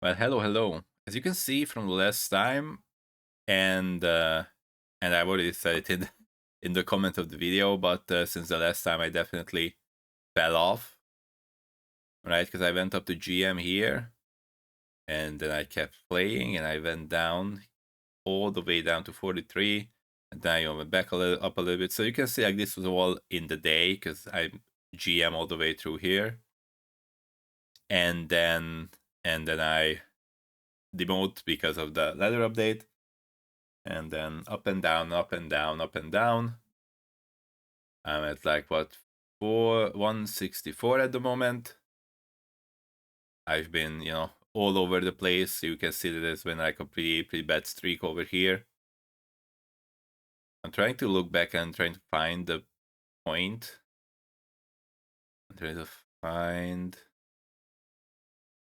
Well, hello. As you can see from the last time, and I've already said it in in the comment of the video, but since the last time I definitely fell off, right? Because I went up to GM here, and then I kept playing, and I went down all the way down to 43, and then I went back up a little bit. So you can see like this was all in the day because I GM all the way through here, and then I demote because of the ladder update. And then up and down, up and down, up and down. I'm at like what 164 at the moment. I've been, all over the place. You can see that there's been like a pretty bad streak over here. I'm trying to look back and trying to find the point. I'm trying to find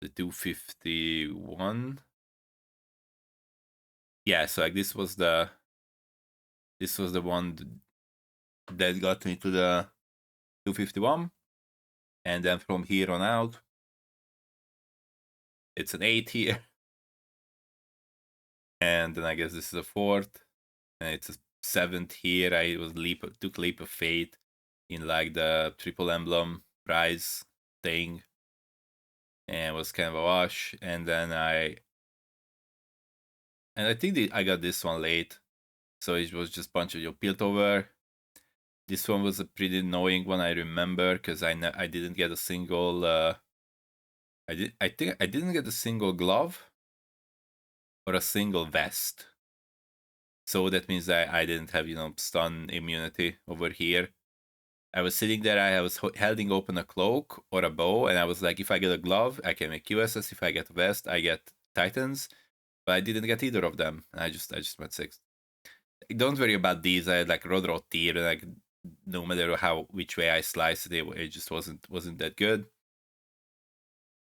the 251. Yeah, so like this was the one that got me to the 251, and then from here on out, it's an 8 here. And then I guess this is a 4th, and it's a 7th here. I took leap of faith in like the triple emblem prize thing, and it was kind of a wash. And then I think I got this one late, so it was just a bunch of your Piltover. This one was a pretty annoying one, I remember, because I didn't get a single. I think I didn't get a single glove or a single vest. So that means that I didn't have, stun immunity over here. I was sitting there, I was holding open a cloak or a bow, and I was like, if I get a glove, I can make QSS. If I get a vest, I get Titans. But I didn't get either of them. I just went 6th. Don't worry about these. I had like Rodrot tier, and like no matter which way I sliced it, it just wasn't that good.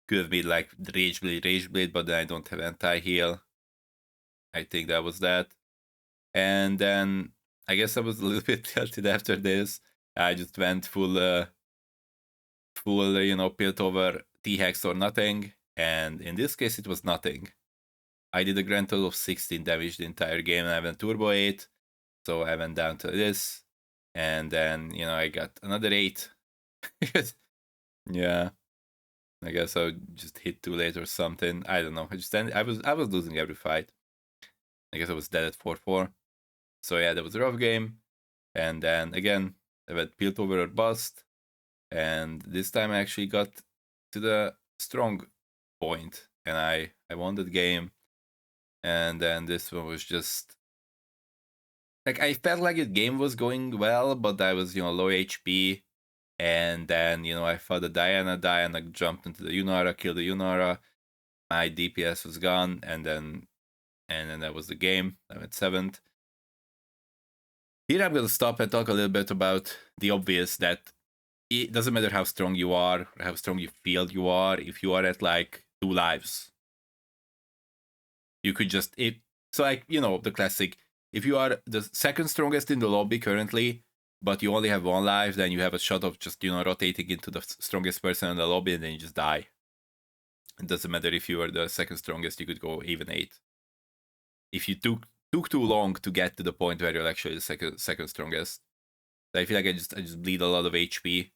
Could have been like Rage Blade, but then I don't have anti-heal. I think that was that. And then I guess I was a little bit tilted after this. I just went full Piltover T-Hex or nothing, and in this case it was nothing. I did a grand total of 16 damage the entire game, and I went Turbo 8, so I went down to this, and then, I got another 8. Yeah, I guess I just hit too late or something. I don't know. I was losing every fight. I guess I was dead at 4-4. So yeah, that was a rough game. And then again, I went Piltover or bust, and this time I actually got to the strong point, and I won that game. And then this one was just like, I felt like the game was going well, but I was low HP, and then I fought the Diana jumped into the Yunara, killed the Yunara, my DPS was gone, and then that was the game. I went 7th. Here I'm gonna stop and talk a little bit about the obvious, that it doesn't matter how strong you are or how strong you feel you are. If you are at like 2 lives, you could just the classic. If you are the second strongest in the lobby currently, but you only have 1 life, then you have a shot of just rotating into the strongest person in the lobby, and then you just die. It doesn't matter if you are the second strongest; you could go even 8. If you took too long to get to the point where you're actually the second strongest, I feel like I just bleed a lot of HP.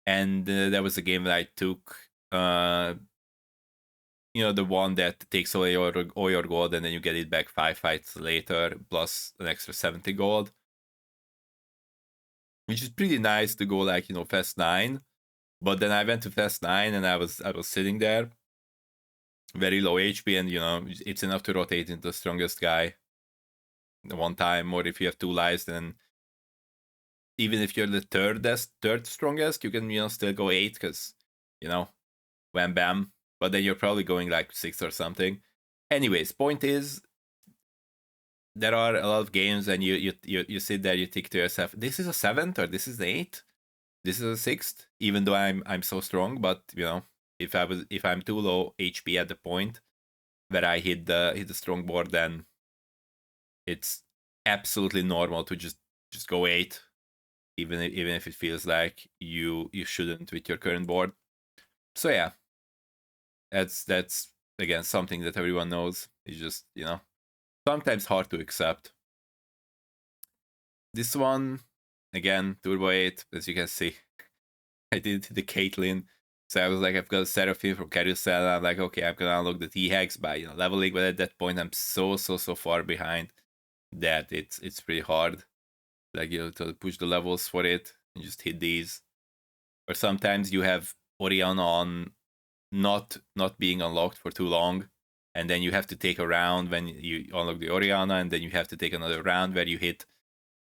And that was a game that I took. The one that takes away all your gold, and then you get it back 5 fights later, plus an extra 70 gold. Which is pretty nice to go like, fast 9. But then I went to fast 9, and I was sitting there, very low HP, and it's enough to rotate into the strongest guy one time, or if you have 2 lives, then even if you're the third strongest, you can still go 8, because wham bam. But then you're probably going like 6 or something. Anyways, point is, there are a lot of games, and you sit there, you think to yourself, this is a 7th, or this is an 8th, this is a 6th, even though I'm so strong. But if I'm too low HP at the point where I hit the strong board, then it's absolutely normal to just go 8, even if it feels like you shouldn't with your current board. So yeah, That's again something that everyone knows. It's just, sometimes hard to accept. This one, again, Turbo 8, as you can see, I did the Caitlyn. So I was like, I've got a Seraphine from Carousel. I'm like, okay, I'm gonna unlock the T-Hex by leveling, but at that point I'm so far behind that it's pretty hard. Like, to push the levels for it and just hit these. Or sometimes you have Orianna on not being unlocked for too long, and then you have to take a round when you unlock the Orianna, and then you have to take another round where you hit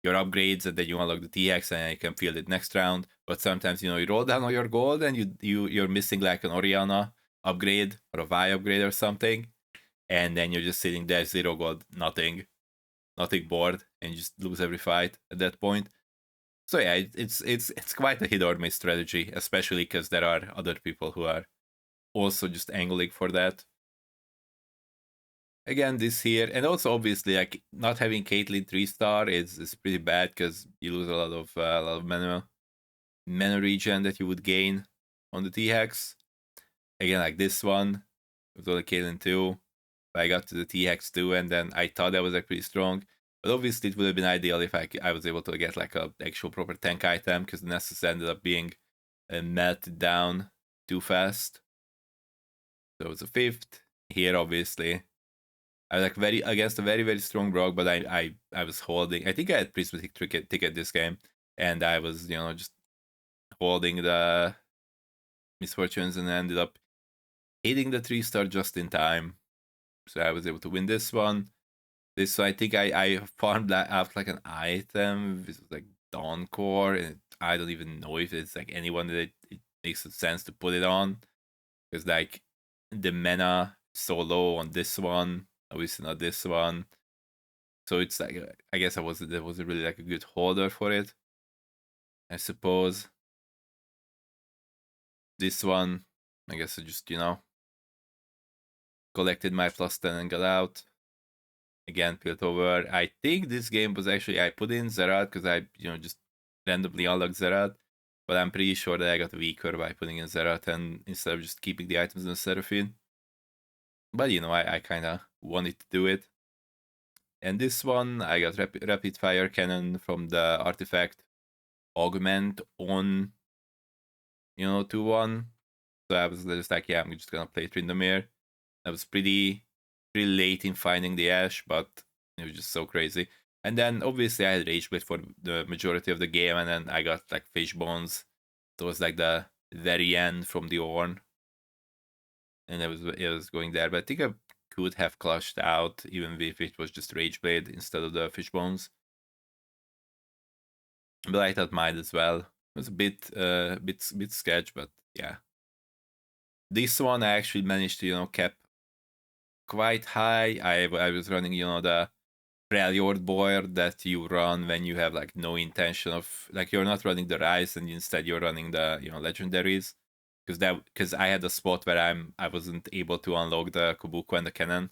your upgrades, and then you unlock the TX, and you can field it next round. But sometimes you roll down on your gold, and you're missing like an Orianna upgrade or a Vi upgrade or something, and then you're just sitting there 0 gold, nothing board, and you just lose every fight at that point. So yeah, it's quite a hit or miss strategy, especially because there are other people who are also just angling for that. Again, this here, and also obviously like not having Caitlyn 3-star is pretty bad because you lose a lot of mana regen that you would gain on the T-Hex. Again, like this one with the Caitlyn 2, I got to the T-Hex 2, and then I thought that was like pretty strong. But obviously, it would have been ideal if I was able to get like a actual proper tank item, because the Nessus ended up being melted down too fast. So it was a 5th here, obviously. I was like very against a very strong Brock, but I was holding. I think I had prismatic ticket this game, and I was just holding the misfortunes and ended up hitting the 3-star just in time. So I was able to win this one. So I think I farmed out like an item. This was like Dawn Core, and I don't even know if it's like anyone that it makes sense to put it on, because like the mana so low on this one, obviously not this one. So it's like, I guess I wasn't really like a good holder for it, I suppose. This one, I guess I just collected my +10 and got out. Again, Piltover. I think this game was actually, I put in Zerath because I just randomly unlocked Zerath, but I'm pretty sure that I got weaker by putting in Zerath and instead of just keeping the items in Seraphine. But I kind of wanted to do it. And this one, I got Rapid Fire Cannon from the artifact Augment on 2-1. So I was just like, yeah, I'm just gonna play Tryndamere. I was pretty late in finding the Ashe, but it was just so crazy. And then obviously I had Rageblade for the majority of the game, and then I got like Fish Bones. It was like the very end from the Ornn, and it was going there. But I think I could have clashed out even if it was just Rageblade instead of the Fish Bones. But I thought might as well. It was a bit sketch, but yeah. This one I actually managed to cap quite high. I was running the Freljord board that you run when you have like no intention of, like, you're not running the Rise, and instead you're running the legendaries, because I had a spot where I wasn't able to unlock the Kobuko and the cannon.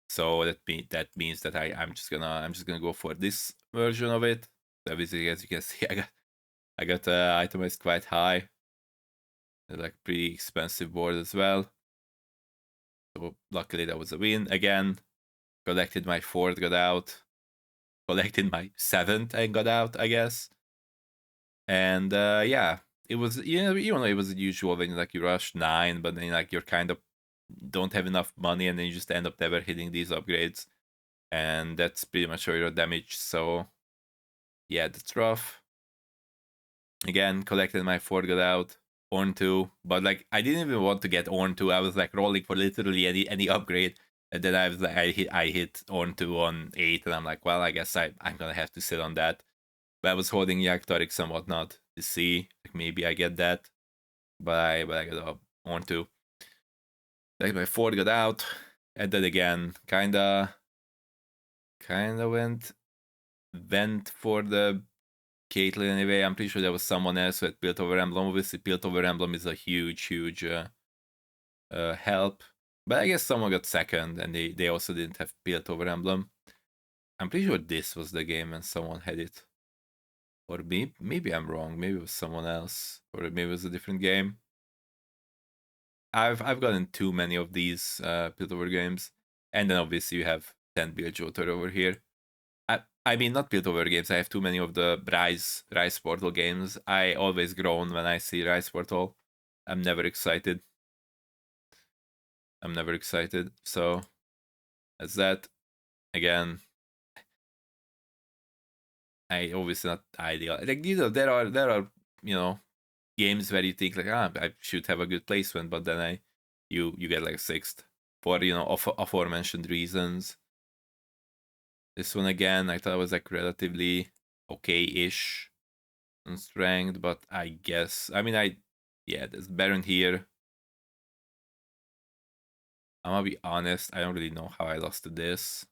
So that means that I'm just gonna go for this version of it. Obviously, as you can see, I got itemized quite high. Like pretty expensive board as well. So luckily that was a win. Again, collected my 4th, got out. Collected my 7th and got out, I guess. And yeah, it was it was usual when like you rush 9, but then like you're kind of don't have enough money, and then you just end up never hitting these upgrades, and that's pretty much all your damage. So yeah, that's rough. Again, collected my 4th, got out. Ornn 2, but like I didn't even want to get Ornn 2. I was like rolling for literally any upgrade, and then I was like, I hit Ornn 2 on 8, and I'm like, well, I guess I'm gonna have to sit on that. But I was holding Yagdtarix and whatnot to see, like, maybe I get that, but I got Ornn 2. Like my 4th got out, and then again, kinda went for the Caitlyn anyway. I'm pretty sure there was someone else who had Piltover Emblem. Obviously, Piltover Emblem is a huge help. But I guess someone got 2nd, and they also didn't have Piltover Emblem. I'm pretty sure this was the game and someone had it. Or maybe I'm wrong. Maybe it was someone else. Or maybe it was a different game. I've gotten too many of these Piltover games, and then obviously you have 10 Bill Jotter over here. I mean, not Piltover games. I have too many of the Rise Portal games. I always groan when I see Rise Portal. I'm never excited. I'm never excited. So that's that. Again, I obviously not ideal. Like there are games where you think like I should have a good placement, but then you get like sixth for aforementioned reasons. This one again, I thought it was like relatively okay-ish on strength, but I guess there's Baron here. I'm gonna be honest, I don't really know how I lost to this,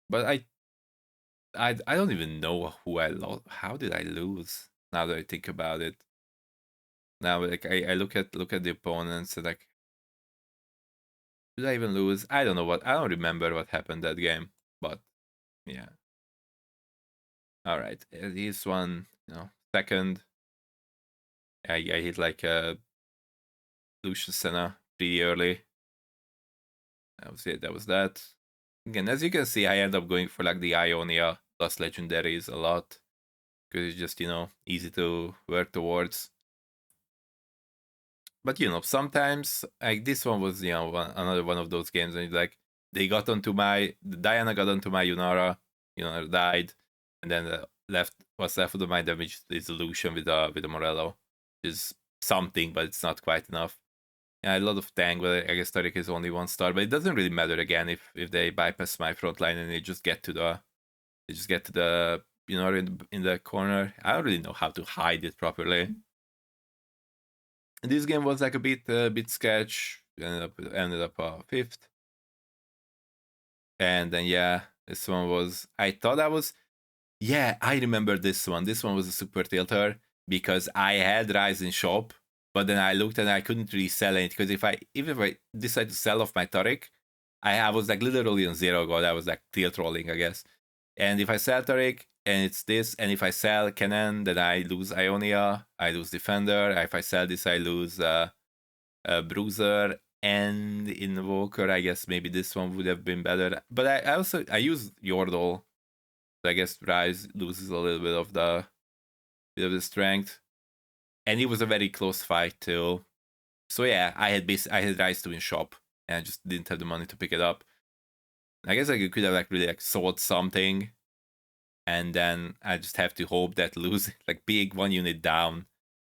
but I don't even know who I lost. How did I lose? Now that I think about it, now like I look at the opponents and like, did I even lose? I don't know what. I don't remember what happened that game, but yeah. All right, this one, second. I hit like a Lucian Senna pretty early. That was it. That was that. Again, as you can see, I end up going for like the Ionia plus legendaries a lot because it's just easy to work towards. But sometimes like this one was another one of those games, and like Diana got onto my Yunara, died, and then what's left of my damage is Lucian with a Morello, which is something, but it's not quite enough. Yeah, a lot of tank, but I guess Taric is only 1 star, but it doesn't really matter again if they bypass my front line and they just get to the in the corner. I don't really know how to hide it properly. And this game was like a bit sketch. Ended up fifth, and then yeah, this one was. I thought I was. Yeah, I remember this one. This one was a super tilter because I had Rise in shop, but then I looked and I couldn't really sell it because if I decide to sell off my Taric, I was like literally on 0 gold. I was like tilt rolling, I guess. And if I sell Taric and it's this, and if I sell Kennen, then I lose Ionia, I lose Defender. If I sell this, I lose Bruiser and Invoker. I guess maybe this one would have been better. But I use Yordle. So I guess Rise loses a little bit of the strength. And it was a very close fight too. So yeah, I had Rise to win shop, and I just didn't have the money to pick it up. I guess I could have like really like sold something, and then I just have to hope that losing like being 1 unit down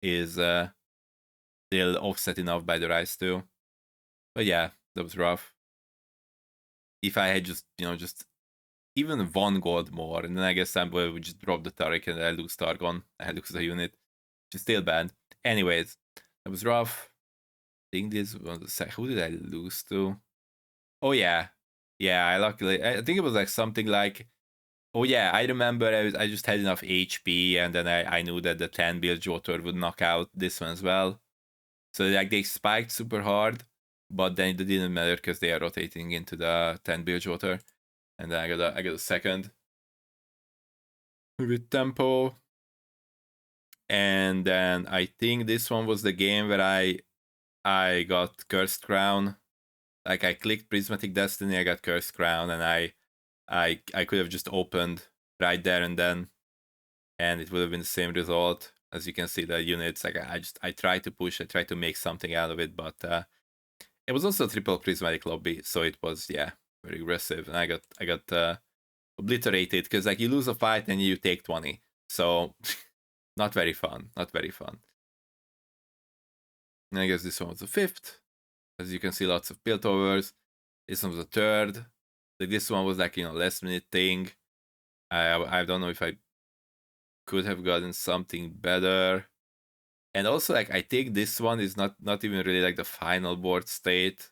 is still offset enough by the Rise too. But yeah, that was rough. If I had just even 1 gold more, and then I guess I would just drop the Taric and I lose Targon. I lose the unit, which is still bad. Anyways, that was rough. I think this was who did I lose to? Oh yeah, I think it was like something like. Oh yeah, I remember I just had enough HP, and then I knew that the 10 build Jotor would knock out this one as well. So like they spiked super hard, but then it didn't matter because they are rotating into the 10 build Jotor, and then I got a second with tempo. And then I think this one was the game where I got Cursed Crown. Like I clicked Prismatic Destiny, I got Cursed Crown, and I could have just opened right there and then, and it would have been the same result. As you can see, the units, like I tried to push, I tried to make something out of it, but it was also a triple prismatic lobby, so it was very aggressive, and I got obliterated because like you lose a fight and you take 20, so not very fun, not very fun. And I guess this one was the fifth. As you can see, lots of Piltovers. This one was the third. Like this one was like last minute thing. I don't know if I could have gotten something better. And also like I think this one is not even really like the final board state.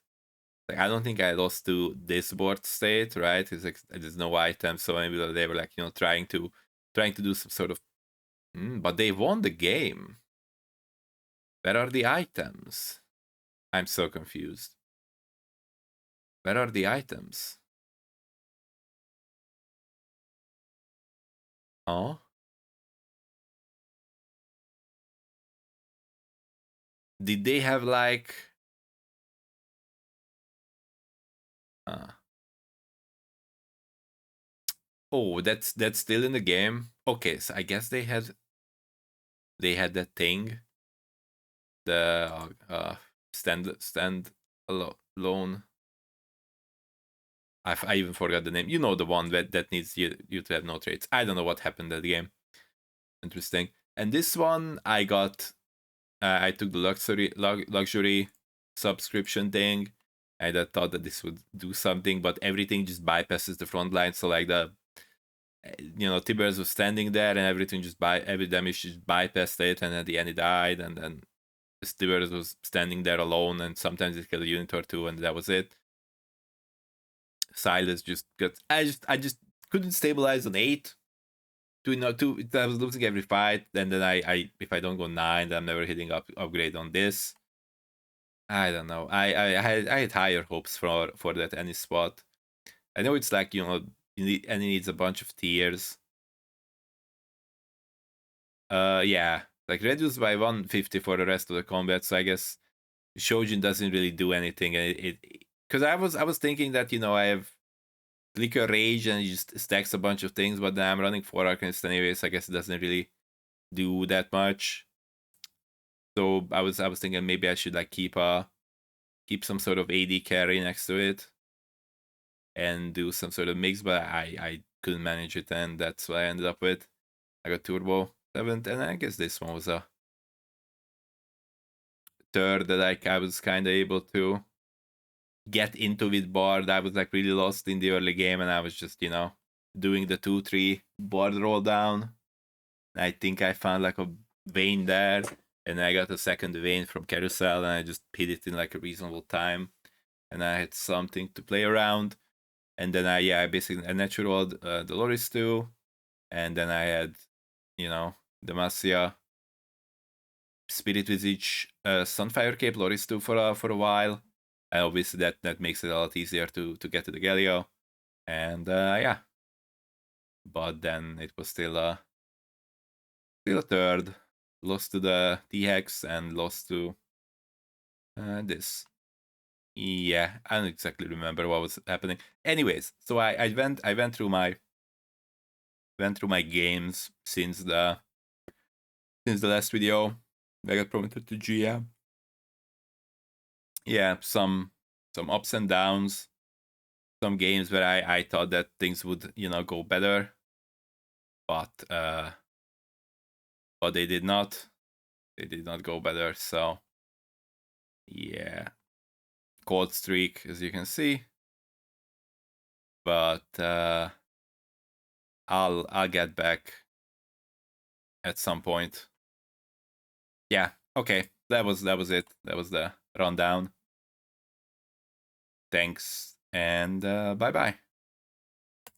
Like I don't think I lost to this board state, right? It's like there's no item, so maybe they were like trying to do some sort of. But they won the game. Where are the items? I'm so confused. Where are the items? Oh, did they have like oh, that's still in the game. Okay, so I guess they had that thing, the stand alone. I even forgot the name. You know, the one that needs you to have no traits. I don't know what happened at the game. Interesting. And this one I got. I took the luxury subscription thing. I thought that this would do something, but everything just bypasses the front line. So like Tiberius was standing there, and everything every damage just bypassed it, and at the end he died, and then Tiberius was standing there alone, and sometimes it killed a unit or two, and that was it. Silas just got. I just couldn't stabilize on 8. I was losing every fight, and then I if I don't go 9, then I'm never hitting upgrade on this. I don't know. I had higher hopes for that any spot. I know it's like and it needs a bunch of tiers. Yeah, like reduced by 150 for the rest of the combat. So I guess Shojin doesn't really do anything, and it because I was thinking that I have Flicker Rage and it just stacks a bunch of things, but then I'm running 4 Arcanist anyways. I guess it doesn't really do that much. So I was thinking maybe I should like keep some sort of AD carry next to it and do some sort of mix, but I couldn't manage it, and that's what I ended up with. I got Turbo 7th, and I guess this one was a third that I was kind of able to get into with Bard. I was like really lost in the early game, and I was just doing the 2-3 Bard roll down. I think I found like a Vayne there, and I got a second Vayne from Carousel, and I just hit it in like a reasonable time, and I had something to play around. And then I basically natural Dolores too, and then I had Demacia, Spirit Visage, Sunfire Cape, Loris too for a while, and obviously that makes it a lot easier to get to the Galio, and yeah, but then it was still a third, lost to the T-Hex and lost to this. Yeah, I don't exactly remember what was happening. Anyways, so I went through my games since the last video. I got promoted to GM. Yeah, some ups and downs. Some games where I thought that things would go better, but they did not. They did not go better. So yeah, cold streak as you can see. But I'll get back at some point. Yeah, okay. That was it. That was the rundown. Thanks, and bye-bye.